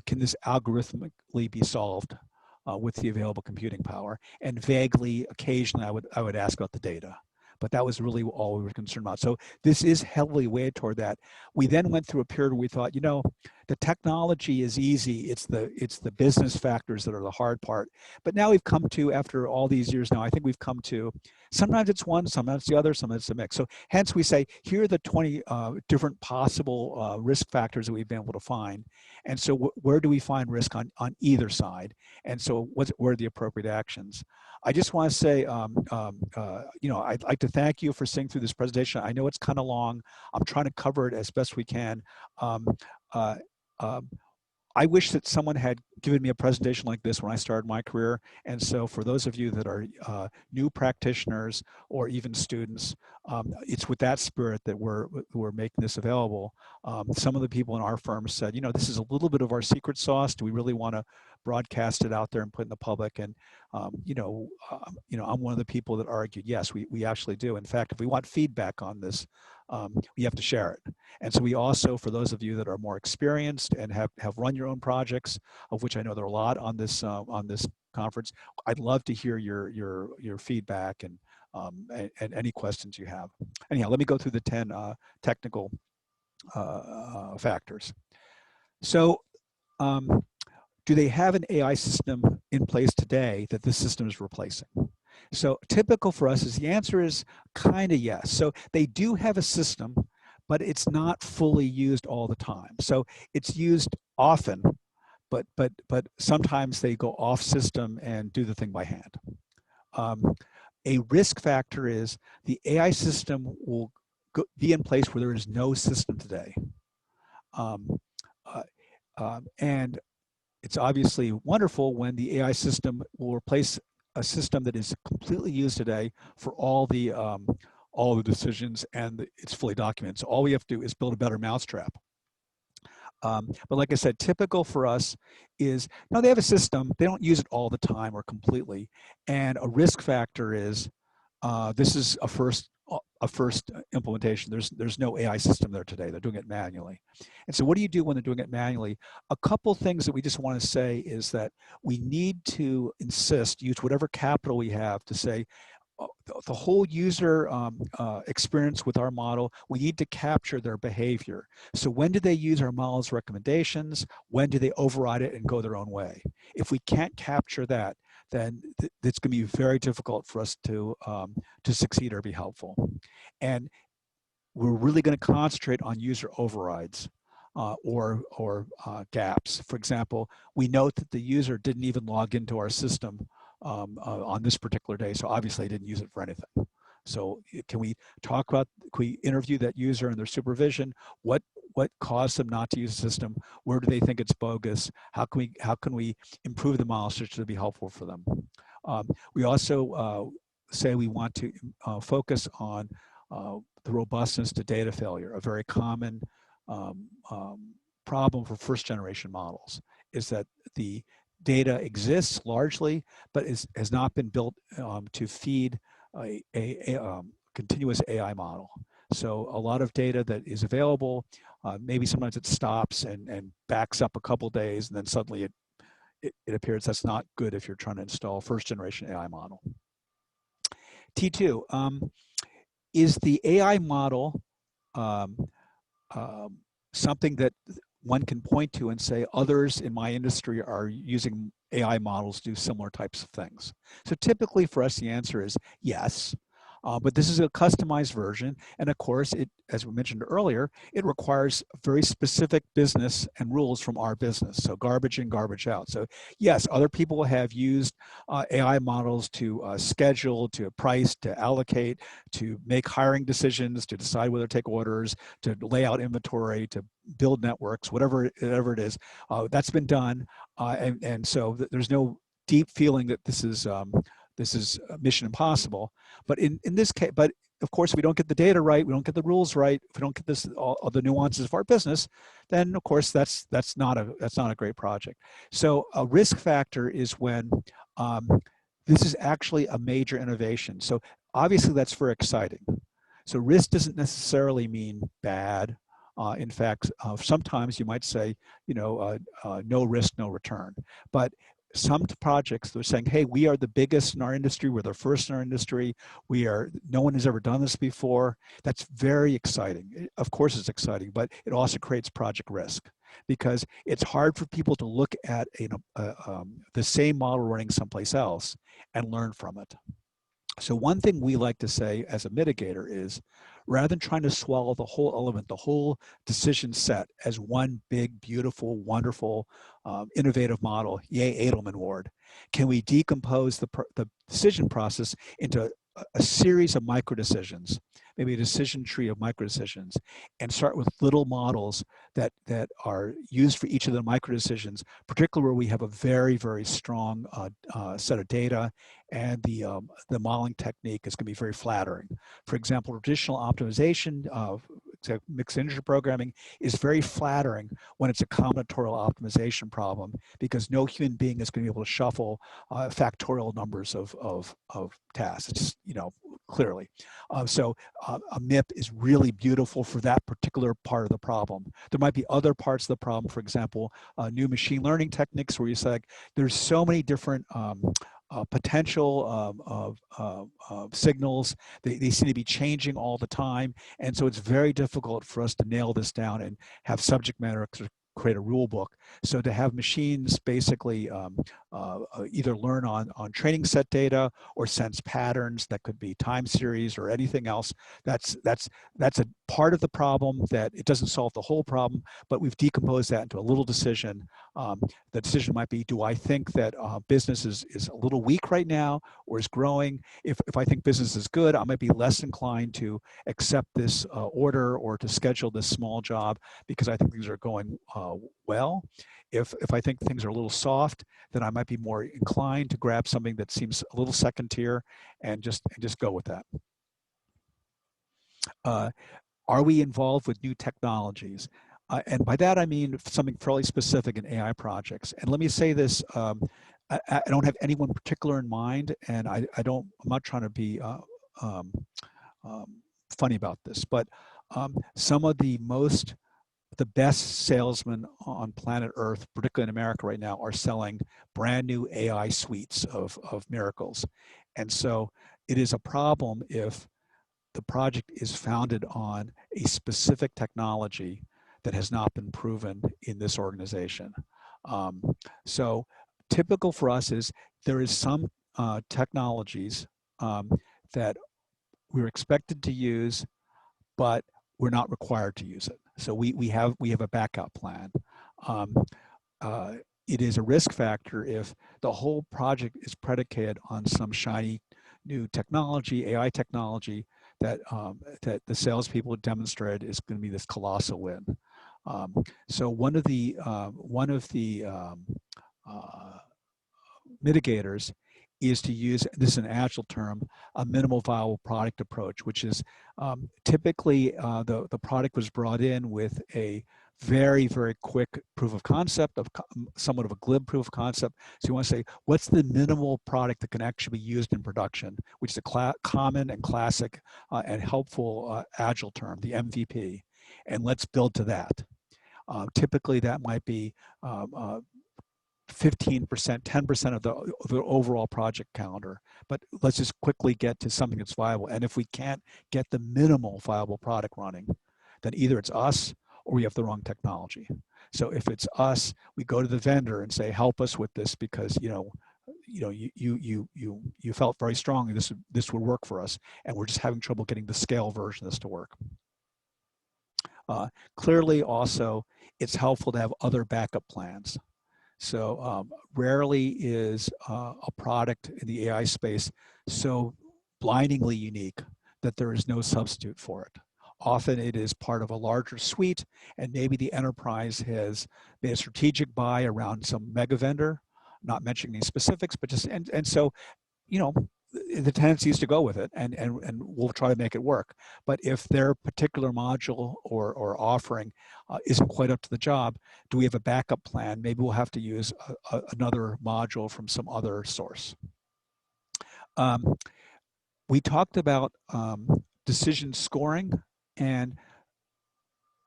B: can this algorithmically be solved with the available computing power? And vaguely, occasionally, I would ask about the data. But that was really all we were concerned about. So this is heavily weighted toward that. We then went through a period where we thought, you know, the technology is easy. It's the business factors that are the hard part. But now we've come to, after all these years now, I think we've come to, sometimes it's one, sometimes it's the other, sometimes it's a mix. So hence we say, here are the 20 different possible risk factors that we've been able to find. And so where do we find risk on either side? And so where are the appropriate actions? I just want to say, you know, I'd like to thank you for sitting through this presentation. I know it's kind of long. I'm trying to cover it as best we can. I wish that someone had given me a presentation like this when I started my career. And so for those of you that are new practitioners or even students, it's with that spirit that we're making this available. Some of the people in our firm said, you know, this is a little bit of our secret sauce. Do we really want to broadcast it out there and put it in the public? And, you know, I'm one of the people that argued, yes, we actually do. In fact, if we want feedback on this, we have to share it. And so we also, for those of you that are more experienced and have run your own projects, of which I know there are a lot on this conference, I'd love to hear your feedback and any questions you have. Anyhow, let me go through the 10 technical factors. So, do they have an AI system in place today that this system is replacing? So typical for us is the answer is kind of yes. So they do have a system, but it's not fully used all the time. So it's used often, but sometimes they go off system and do the thing by hand. A risk factor is the AI system will be in place where there is no system today. And it's obviously wonderful when the AI system will replace a system that is completely used today for all the decisions, and it's fully documented. So all we have to do is build a better mousetrap. But like I said, typical for us is, no, they have a system, they don't use it all the time or completely. And a risk factor is, this is a first implementation. There's no AI system there today. They're doing it manually. And so what do you do when they're doing it manually? A couple things that we just want to say is that we need to insist, use whatever capital we have to say, the whole user experience with our model, we need to capture their behavior. So when do they use our model's recommendations? When do they override it and go their own way? If we can't capture that, then it's going to be very difficult for us to succeed or be helpful. And we're really going to concentrate on user overrides or gaps. For example, we note that the user didn't even log into our system on this particular day, so obviously they didn't use it for anything. So can we talk about, can we interview that user and their supervision? What caused them not to use the system? Where do they think it's bogus? How can we improve the model such to be helpful for them? We also say we want to focus on the robustness to data failure. A very common problem for first generation models is that the data exists largely, but has not been built to feed a continuous AI model. So a lot of data that is available, maybe sometimes it stops and backs up a couple days, and then suddenly it appears that's not good if you're trying to install first generation AI model. T2, is the AI model um, something that one can point to and say others in my industry are using AI models to do similar types of things? So typically for us, the answer is yes. But this is a customized version. And of course, it, as we mentioned earlier, it requires very specific business and rules from our business. So garbage in, garbage out. So yes, other people have used AI models to schedule, to price, to allocate, to make hiring decisions, to decide whether to take orders, to lay out inventory, to build networks, whatever it is. That's been done. And so there's no deep feeling that this is mission impossible. But in this case, but of course, if we don't get the data right, we don't get the rules right, if we don't get this all the nuances of our business, then of course that's not a great project. So a risk factor is when this is actually a major innovation. So obviously that's very exciting. So risk doesn't necessarily mean bad. In fact, sometimes you might say, no risk, no return. But some projects, they're saying, hey, we are the biggest in our industry, we're the first in our industry, no one has ever done this before. That's very exciting. Of course it's exciting, but it also creates project risk because it's hard for people to look at the same model running someplace else and learn from it. So one thing we like to say as a mitigator is, rather than trying to swallow the whole element, the whole decision set as one big, beautiful, wonderful, innovative model, yay Edelman Award, can we decompose the decision process into a series of micro decisions, maybe a decision tree of micro decisions, and start with little models that are used for each of the micro decisions, particularly where we have a very, very strong set of data, and the modeling technique is going to be very flattering. For example, traditional optimization of mixed integer programming is very flattering when it's a combinatorial optimization problem, because no human being is going to be able to shuffle factorial numbers of tasks. It's just, clearly. So a MIP is really beautiful for that particular part of the problem. There might be other parts of the problem, for example, new machine learning techniques where you say, there's so many different potential of signals. They seem to be changing all the time. And so it's very difficult for us to nail this down and have subject matter create a rule book. So to have machines basically either learn on training set data or sense patterns that could be time series or anything else, that's a part of the problem that it doesn't solve the whole problem, but we've decomposed that into a little decision. The decision might be, do I think that business is a little weak right now or is growing? If I think business is good, I might be less inclined to accept this order or to schedule this small job because I think things are going well. If I think things are a little soft, then I might be more inclined to grab something that seems a little second tier and just go with that. Are we involved with new technologies? And by that, I mean something fairly specific in AI projects. And let me say this, I don't have anyone particular in mind, and I'm not trying to be funny about this, but some of the best salesmen on planet Earth, particularly in America right now, are selling brand new AI suites of miracles. And so it is a problem if the project is founded on a specific technology that has not been proven in this organization. So typical for us is there is some technologies that we're expected to use, but we're not required to use it. So we have a backup plan. It is a risk factor if the whole project is predicated on some shiny new technology, AI technology, that the salespeople demonstrated is going to be this colossal win. So one of the mitigators is to use, this is an agile term, a minimal viable product approach, which is typically the product was brought in with a very, very quick proof of concept, of somewhat of a glib proof of concept. So you want to say, what's the minimal product that can actually be used in production, which is a common and classic and helpful agile term, the MVP, and let's build to that. Typically that might be 15%, 10% of the overall project calendar. But let's just quickly get to something that's viable. And if we can't get the minimal viable product running, then either it's us or we have the wrong technology. So if it's us, we go to the vendor and say, help us with this because you felt very strongly this would work for us, and we're just having trouble getting the scale version of this to work. Clearly, also, it's helpful to have other backup plans. So rarely is a product in the AI space so blindingly unique that there is no substitute for it. Often it is part of a larger suite, and maybe the enterprise has made a strategic buy around some mega vendor, not mentioning any specifics, but just, and so, the tendency is to go with it, and we'll try to make it work. But if their particular module or offering isn't quite up to the job, do we have a backup plan? Maybe we'll have to use another module from some other source. We talked about decision scoring, and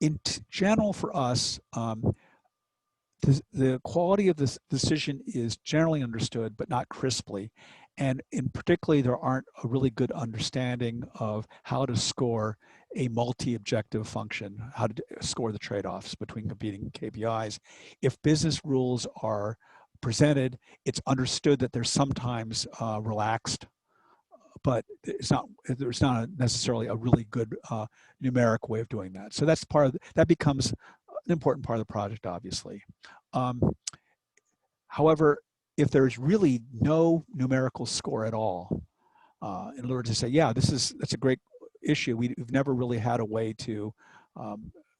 B: in general for us, the quality of this decision is generally understood, but not crisply. And in particularly, there aren't a really good understanding of how to score a multi-objective function, how to score the trade-offs between competing KPIs. If business rules are presented, it's understood that they're sometimes relaxed, but there's not necessarily a really good numeric way of doing that. So that's that becomes an important part of the project, obviously. However, if there's really no numerical score at all, in order to say, yeah, that's a great issue. We've never really had a way to,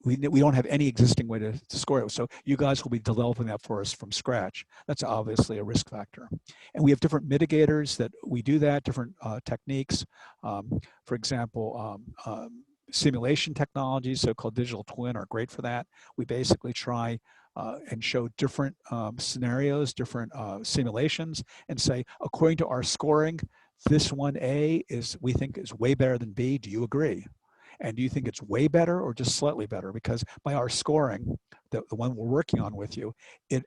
B: we don't have any existing way to score it. So you guys will be developing that for us from scratch. That's obviously a risk factor. And we have different mitigators that we do that, different techniques. For example, simulation technologies, so-called digital twin, are great for that. We basically try and show different scenarios, different simulations, and say, according to our scoring, this one A we think is way better than B. Do you agree? And do you think it's way better or just slightly better? Because by our scoring, the one we're working on with you, it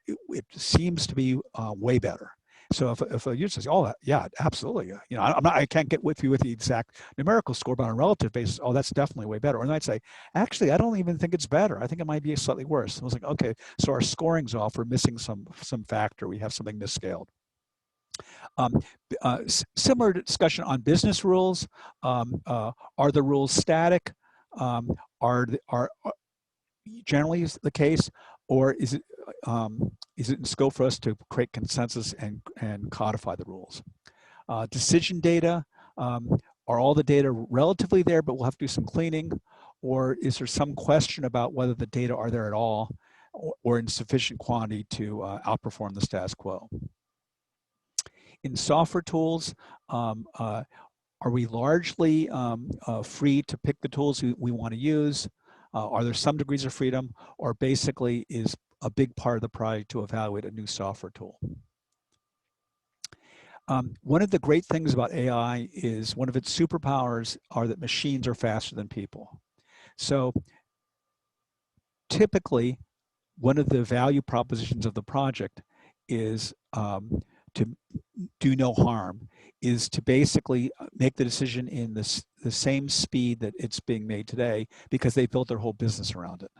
B: seems to be way better. So if a user says, "Oh, yeah, absolutely," I can't get with you with the exact numerical score, but on a relative basis, oh, that's definitely way better. And I'd say, actually, I don't even think it's better. I think it might be slightly worse. And I was like, okay, so our scoring's off. We're missing some factor. We have something misscaled. Similar discussion on business rules. Are the rules static? Are generally is the case, or is it in scope for us to create consensus and codify the rules? Decision data, are all the data relatively there, but we'll have to do some cleaning, or is there some question about whether the data are there at all, or in sufficient quantity to outperform the status quo? In software tools, are we largely free to pick the tools we want to use? Are there some degrees of freedom, or basically is a big part of the project to evaluate a new software tool? One of the great things about AI is one of its superpowers are that machines are faster than people. So typically, one of the value propositions of the project is to do no harm, is to basically make the decision in the same speed that it's being made today, because they built their whole business around it.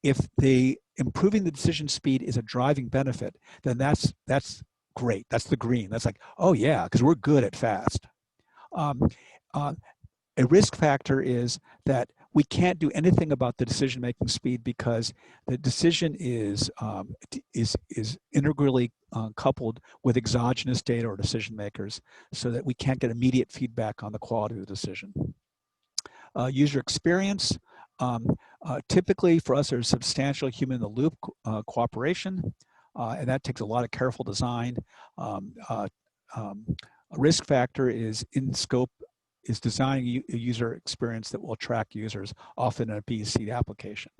B: If improving the decision speed is a driving benefit, then that's great. That's the green. That's like, oh yeah, because we're good at fast. A risk factor is that we can't do anything about the decision-making speed because the decision is integrally coupled with exogenous data or decision makers, so that we can't get immediate feedback on the quality of the decision. User experience, typically for us, there's substantial human-in-the-loop cooperation, and that takes a lot of careful design. A risk factor is in scope, is designing a user experience that will attract users, often in a B2C application.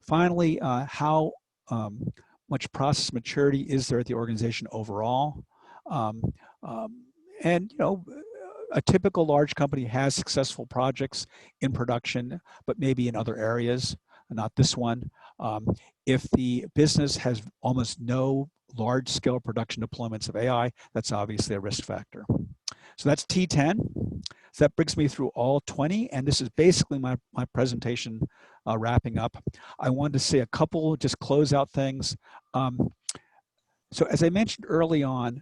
B: Finally, how much process maturity is there at the organization overall? And a typical large company has successful projects in production, but maybe in other areas, not this one. If the business has almost no large-scale production deployments of AI, that's obviously a risk factor. So that's T10. So that brings me through all 20, and this is basically my presentation wrapping up. I wanted to say a couple just closeout things. So as I mentioned early on,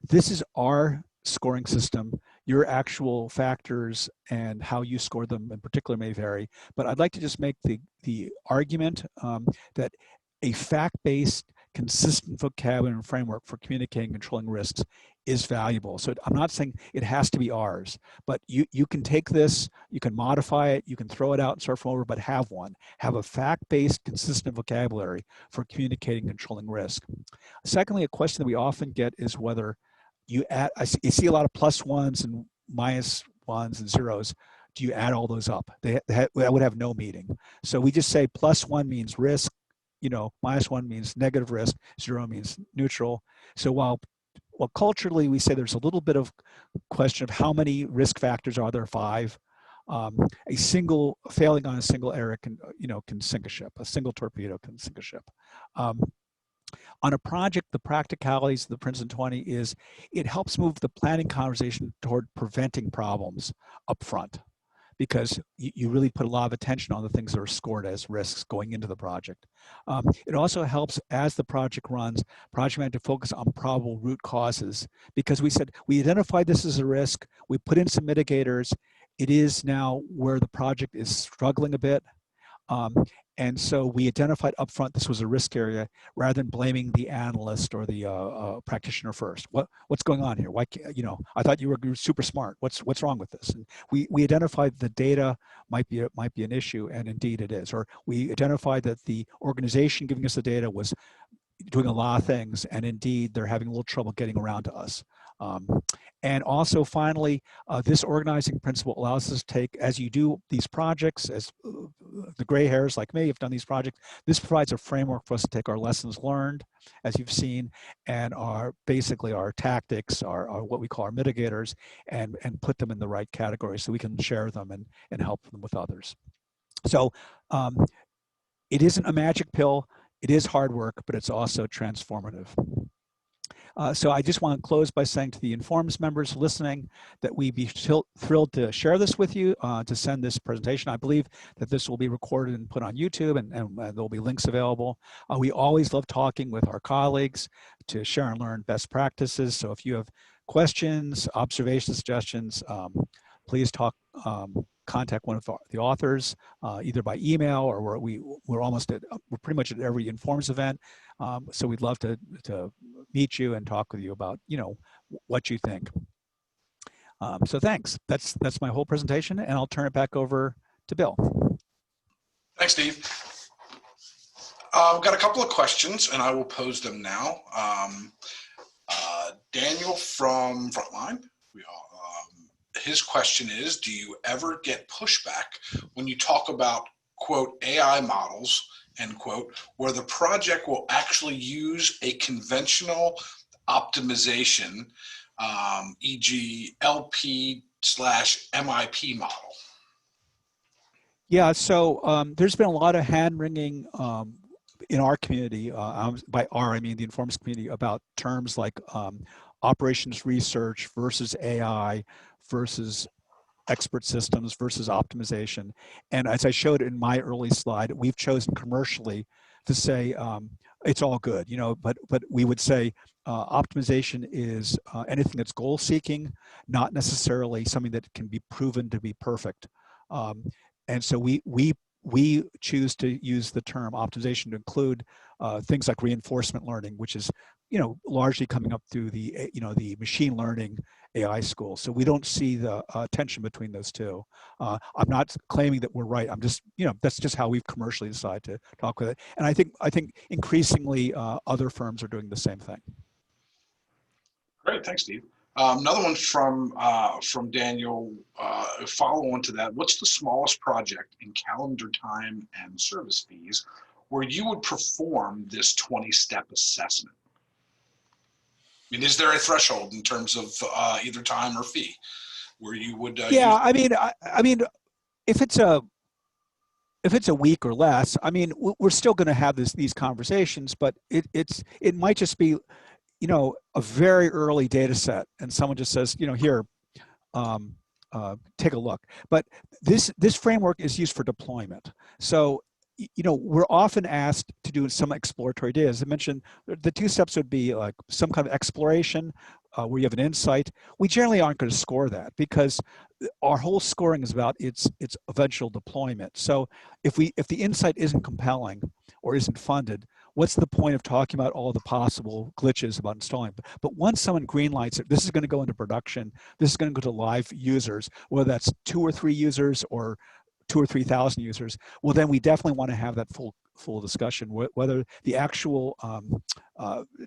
B: this is our scoring system. Your actual factors and how you score them in particular may vary, but I'd like to just make the argument that a fact-based, consistent vocabulary and framework for communicating and controlling risks is valuable. So I'm not saying it has to be ours, but you can take this, you can modify it, you can throw it out and start from over, but have one. Have a fact-based, consistent vocabulary for communicating and controlling risk. Secondly, a question that we often get is whether you see a lot of plus ones and minus ones and zeros. Do you add all those up? That would have no meaning. So we just say plus one means risk, minus one means negative risk, zero means neutral. So while culturally we say there's a little bit of question of how many risk factors are there, 5. A single failing on a single error can sink a ship. A single torpedo can sink a ship. On a project, the practicalities of the Princeton 20 is it helps move the planning conversation toward preventing problems up front, because you really put a lot of attention on the things that are scored as risks going into the project. It also helps as the project runs, project manager to focus on probable root causes, because we said we identified this as a risk, we put in some mitigators, it is now where the project is struggling a bit. And so we identified upfront this was a risk area rather than blaming the analyst or the practitioner first. What's going on here? Why can't, I thought you were super smart. What's wrong with this? And we identified the data might be an issue, and indeed it is. Or we identified that the organization giving us the data was doing a lot of things, and indeed they're having a little trouble getting around to us. And also finally, this organizing principle allows us to take, as you do these projects, as the gray hairs like me have done these projects, this provides a framework for us to take our lessons learned, as you've seen, and basically our tactics, our what we call our mitigators, and put them in the right category so we can share them and help them with others. So it isn't a magic pill, it is hard work, but it's also transformative. So I just want to close by saying to the Informs members listening that we'd be thrilled to share this with you, to send this presentation. I believe that this will be recorded and put on YouTube, and there'll be links available. We always love talking with our colleagues to share and learn best practices. So if you have questions, observations, suggestions, please contact one of the authors, either by email or we're pretty much at every Informs event. So we'd love to meet you and talk with you about, what you think. So thanks. That's my whole presentation, and I'll turn it back over to Bill.
A: Thanks, Steve. I've got a couple of questions, and I will pose them now. Daniel from Frontline, his question is, do you ever get pushback when you talk about, quote, AI models, end quote, where the project will actually use a conventional optimization, e.g. LP/MIP model?
B: Yeah, so there's been a lot of hand-wringing in our community, by our, I mean the Informs community, about terms like operations research versus AI versus expert systems versus optimization. And as I showed in my early slide, we've chosen commercially to say it's all good, but we would say optimization is anything that's goal seeking, not necessarily something that can be proven to be perfect. And so we choose to use the term optimization to include things like reinforcement learning, which is largely coming up through the the machine learning AI school. So we don't see the tension between those two. I'm not claiming that we're right. I'm just that's just how we've commercially decided to talk with it. And I think increasingly other firms are doing the same thing.
A: Great, thanks, Steve. Another one from Daniel, follow on to that. What's the smallest project in calendar time and service fees where you would perform this 20-step assessment? I mean, is there a threshold in terms of either time or fee where you would?
B: Yeah, I mean, if it's a if it's a week or less, I mean, we're still going to have these conversations, but it might just be, a very early data set, and someone just says, here, um, take a look. But this framework is used for deployment. So, we're often asked to do some exploratory data. As I mentioned, the two steps would be like some kind of exploration where you have an insight. We generally aren't going to score that because our whole scoring is about its eventual deployment. So if the insight isn't compelling or isn't funded, what's the point of talking about all the possible glitches about installing? But once someone greenlights it, this is going to go into production. This is going to go to live users, whether that's 2 or 3 users or 2 or 3,000 users. Well, then we definitely want to have that full discussion, whether the actual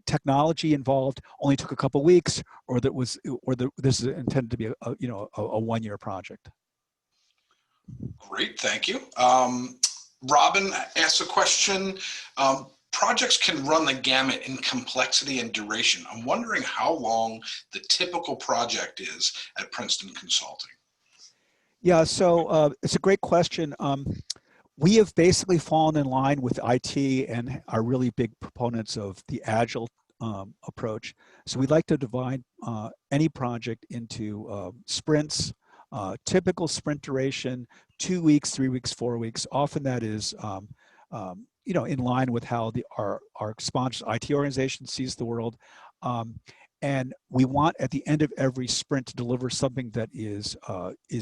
B: technology involved only took a couple weeks, or this is intended to be a one-year project.
A: Great, thank you. Robin asked a question. Projects can run the gamut in complexity and duration. I'm wondering how long the typical project is at Princeton Consulting.
B: Yeah, so it's a great question. We have basically fallen in line with IT and are really big proponents of the agile approach. So we'd like to divide any project into sprints. Typical sprint duration, 2 weeks, 3 weeks, 4 weeks. Often that is in line with how our sponsor IT organization sees the world. And we want at the end of every sprint to deliver something that is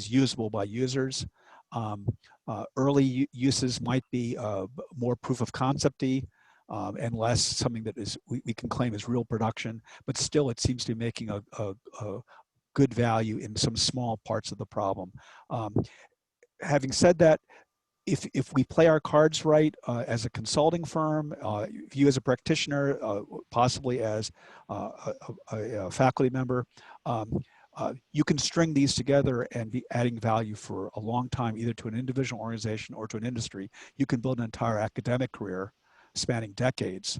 B: usable by users. Early uses might be more proof of concept-y and less something that is we can claim is real production, but still it seems to be making a good value in some small parts of the problem. Having said that, if we play our cards right as a consulting firm, you as a practitioner, possibly as a faculty member, you can string these together and be adding value for a long time, either to an individual organization or to an industry. You can build an entire academic career spanning decades,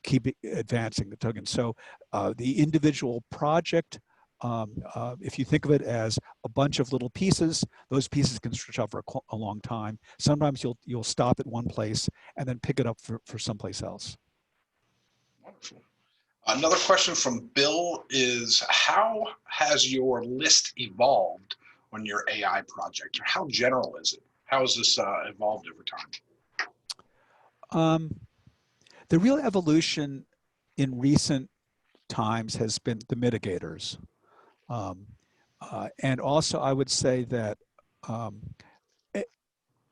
B: keep advancing the token. So the individual project, if you think of it as a bunch of little pieces, those pieces can stretch out for a long time. Sometimes you'll stop at one place and then pick it up for someplace else.
A: Wonderful. Another question from Bill is, how has your list evolved on your AI project? Or how general is it? How has this evolved over time?
B: The real evolution in recent times has been the mitigators. And also, I would say that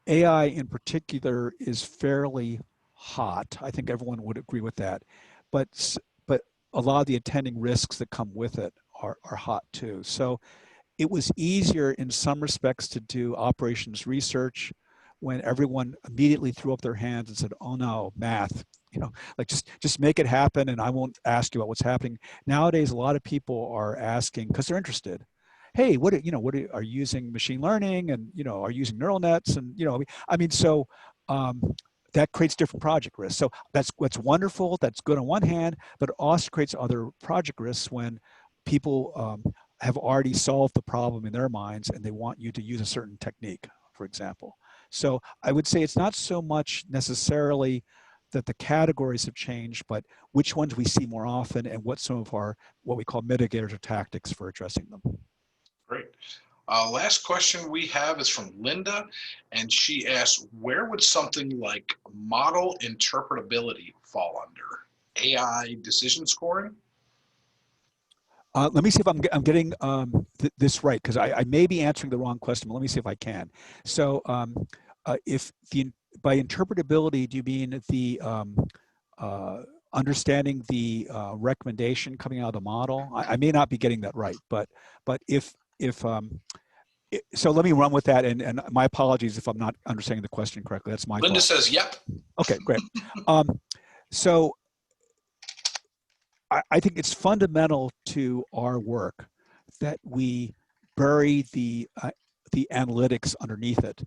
B: AI in particular is fairly hot. I think everyone would agree with that. But a lot of the attending risks that come with it are hot too. So it was easier in some respects to do operations research when everyone immediately threw up their hands and said, oh no, math, like just make it happen and I won't ask you about what's happening. Nowadays, a lot of people are asking, because they're interested, hey, are you using machine learning and, are you using neural nets? And, so that creates different project risks. So that's what's wonderful. That's good on one hand, but it also creates other project risks when people have already solved the problem in their minds and they want you to use a certain technique, for example. So I would say it's not so much necessarily that the categories have changed, but which ones we see more often and what some of our, what we call mitigators or tactics for addressing them.
A: Great. Last question we have is from Linda, and she asks, where would something like model interpretability fall under? AI decision scoring?
B: Let me see if I'm getting this right, because I may be answering the wrong question, but let me see if I can. So by interpretability, do you mean the understanding the recommendation coming out of the model? I may not be getting that right, but so let me run with that, and my apologies if I'm not understanding the question correctly. That's my
A: Linda
B: fault.
A: says, yep.
B: Okay, great. So I think it's fundamental to our work that we bury the analytics underneath it,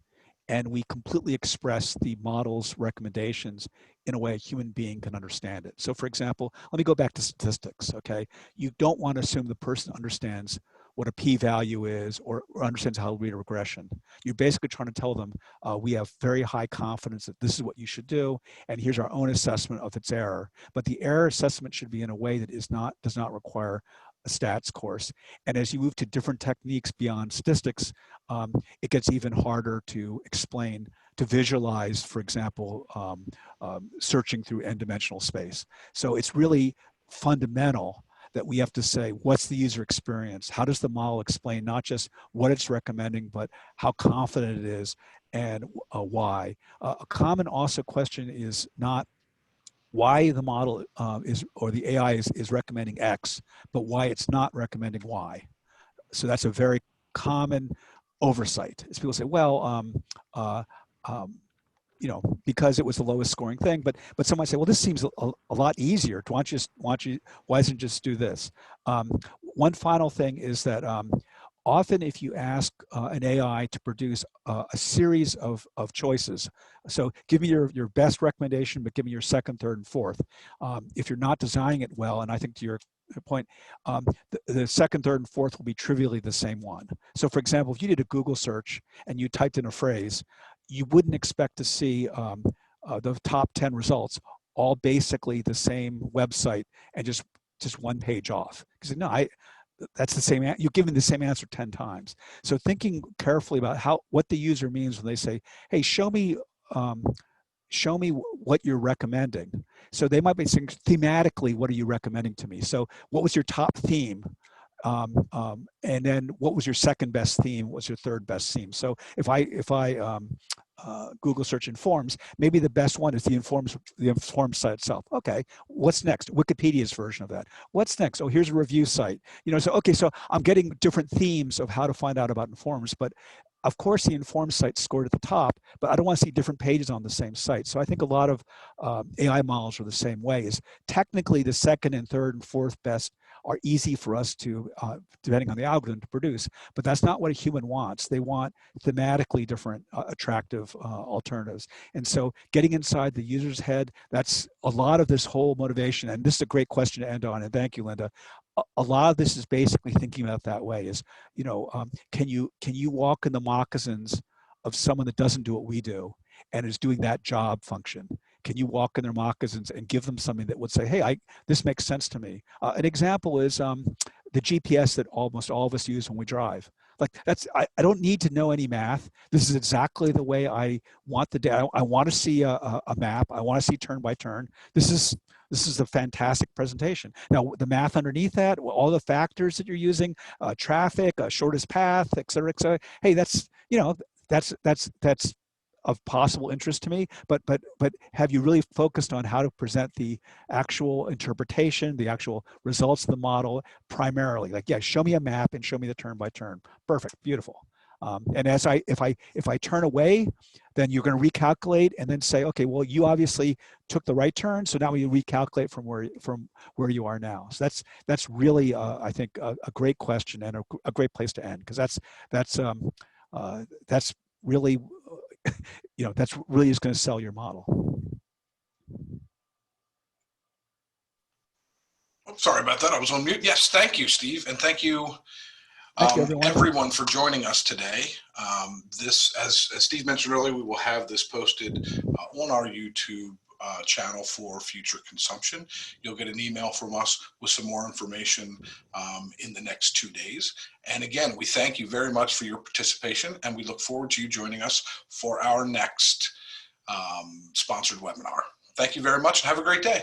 B: and we completely express the model's recommendations in a way a human being can understand it. So for example, let me go back to statistics, okay? You don't want to assume the person understands what a p-value is or understands how to read a regression. You're basically trying to tell them, we have very high confidence that this is what you should do, and here's our own assessment of its error. But the error assessment should be in a way that does not require a stats course. And as you move to different techniques beyond statistics, it gets even harder to explain, to visualize, for example, searching through n-dimensional space. So it's really fundamental that we have to say, what's the user experience? How does the model explain not just what it's recommending, but how confident it is and why? A common also question is not why the model or the AI is recommending X, but why it's not recommending Y. So that's a very common oversight. As people say, well, you know, because it was the lowest scoring thing, but someone say, well, this seems a lot easier. Why doesn't it just do this? One final thing is that often if you ask an AI to produce a series of choices, so give me your best recommendation, but give me your second, third, and fourth. If you're not designing it well, and I think to your point, the second, third, and fourth will be trivially the same one. So for example, if you did a Google search and you typed in a phrase, you wouldn't expect to see the top 10 results all basically the same website and just one page off. Because no, that's the same, you're giving the same answer 10 times. So thinking carefully about what the user means when they say, hey, show me what you're recommending. So they might be saying thematically, what are you recommending to me? So what was your top theme? And then what was your second best theme? What was your third best theme? So if I Google search informs, maybe the best one is the informs site itself. Okay, what's next? Wikipedia's version of that. What's next? Oh, here's a review site. You know, so okay, so I'm getting different themes of how to find out about informs, but of course the informed site scored at the top, but I don't want to see different pages on the same site. So I think a lot of AI models are the same way. Is technically the second and third and fourth best are easy for us to, depending on the algorithm, to produce, but that's not what a human wants. They want thematically different, attractive alternatives. And so getting inside the user's head, that's a lot of this whole motivation. And this is a great question to end on, and thank you, Linda. A lot of this is basically thinking about that way is, you know, can you walk in the moccasins of someone that doesn't do what we do and is doing that job function? Can you walk in their moccasins and give them something that would say, hey, this makes sense to me? An example is the GPS that almost all of us use when we drive. Like I don't need to know any math. This is exactly the way I want the data. I want to see a map. I want to see turn by turn. This is a fantastic presentation. Now, the math underneath that, all the factors that you're using, traffic, shortest path, et cetera, hey, that's, you know, that's of possible interest to me, but have you really focused on how to present the actual interpretation, the actual results of the model primarily? Like, yeah, show me a map and show me the turn by turn. Perfect, beautiful. And if I turn away, then you're going to recalculate and then say, okay, well, you obviously took the right turn, so now we recalculate from where you are now. So that's really I think a great question and a great place to end, because that's really you know, that's really is going to sell your model.
A: Oh, sorry about that. I was on mute. Yes, thank you, Steve, and thank you, everyone for joining us today. This, as Steve mentioned earlier, we will have this posted on our YouTube channel for future consumption. You'll get an email from us with some more information in the next 2 days. And again, we thank you very much for your participation, and we look forward to you joining us for our next sponsored webinar. Thank you very much and have a great day.